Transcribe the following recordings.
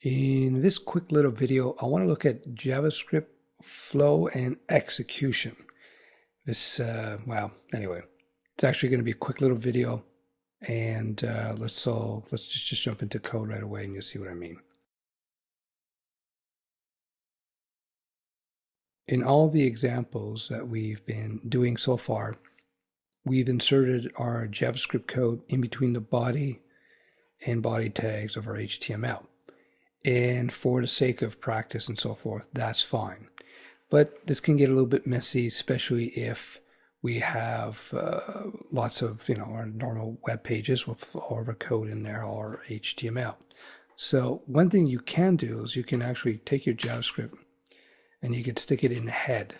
In this quick little video, I want to look at JavaScript flow and execution. Anyway, it's actually going to be a quick little video, and let's just jump into code right away, and you'll see what I mean. In all the examples that we've been doing so far, we've inserted our JavaScript code in between the body and body tags of our HTML. And for the sake of practice and so forth, that's fine. But this can get a little bit messy, especially if we have lots of, our normal web pages with all of our code in there, or HTML. So one thing you can do is you can actually take your JavaScript and you can stick it in the head.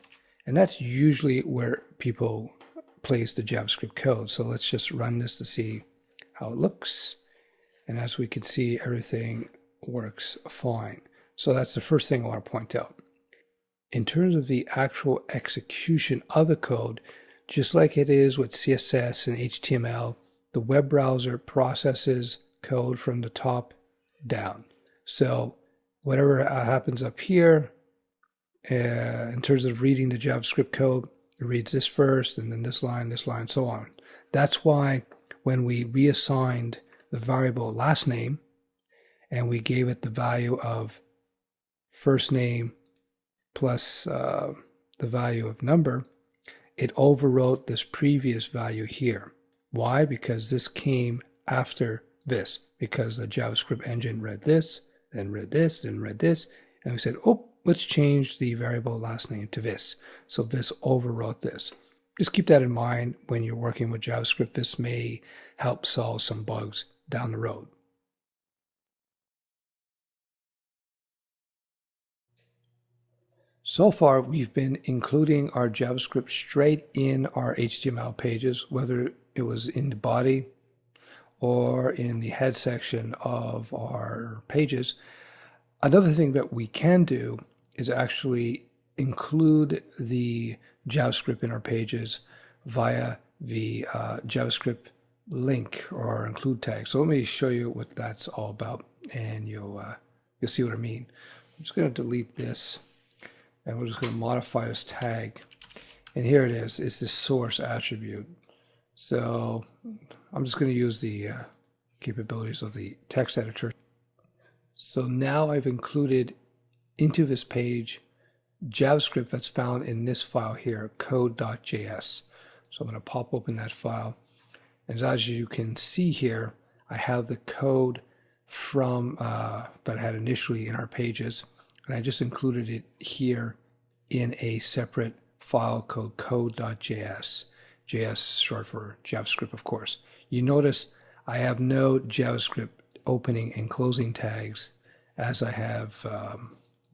And that's usually where people place the JavaScript code. So let's just run this to see how it looks. And as we can see, everything works fine. So that's the first thing I want to point out. In terms of the actual execution of the code, just like it is with CSS and HTML, the web browser processes code from the top down. So whatever happens up here, in terms of reading the JavaScript code, it reads this first, and then this line, so on. That's why when we reassigned the variable last name, and we gave it the value of first name plus the value of number, it overwrote this previous value here. Why? Because this came after this, because the JavaScript engine read this, then read this, then read this, and we said, oh, let's change the variable last name to this. So this overwrote this. Just keep that in mind when you're working with JavaScript. This may help solve some bugs down the road. So far, we've been including our JavaScript straight in our HTML pages, whether it was in the body or in the head section of our pages. Another thing that we can do is actually include the JavaScript in our pages via the JavaScript link or include tag. So let me show you what that's all about, and you'll see what I mean. I'm just going to delete this. And we're just going to modify this tag. And here it is. It's the source attribute. So I'm just going to use the capabilities of the text editor. So now I've included into this page JavaScript that's found in this file here, code.js. So I'm going to pop open that file. And as you can see here, I have the code from that I had initially in our pages. And I just included it here in a separate file called code.js. JS is short for JavaScript, of course. You notice I have no JavaScript opening and closing tags as I have,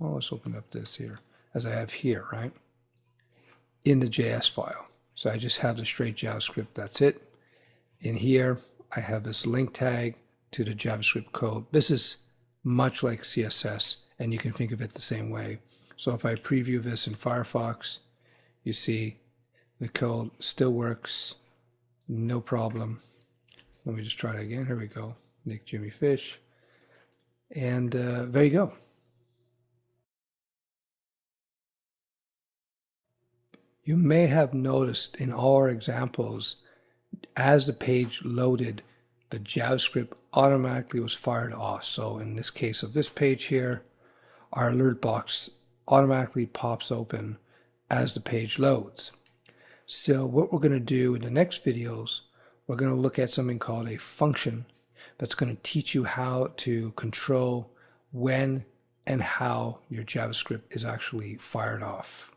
well, let's open up this here, as I have here, right? In the JS file. So I just have the straight JavaScript, that's it. In here, I have this link tag to the JavaScript code. This is much like CSS, and you can think of it the same way. So if I preview this in Firefox, you see the code still works, no problem. Let me just try it again. Here we go. Nick, Jimmy, Fish. And there you go. You may have noticed in all our examples, as the page loaded, the JavaScript automatically was fired off. So in this case of this page here, our alert box automatically pops open as the page loads. So what we're going to do in the next videos, we're going to look at something called a function that's going to teach you how to control when and how your JavaScript is actually fired off.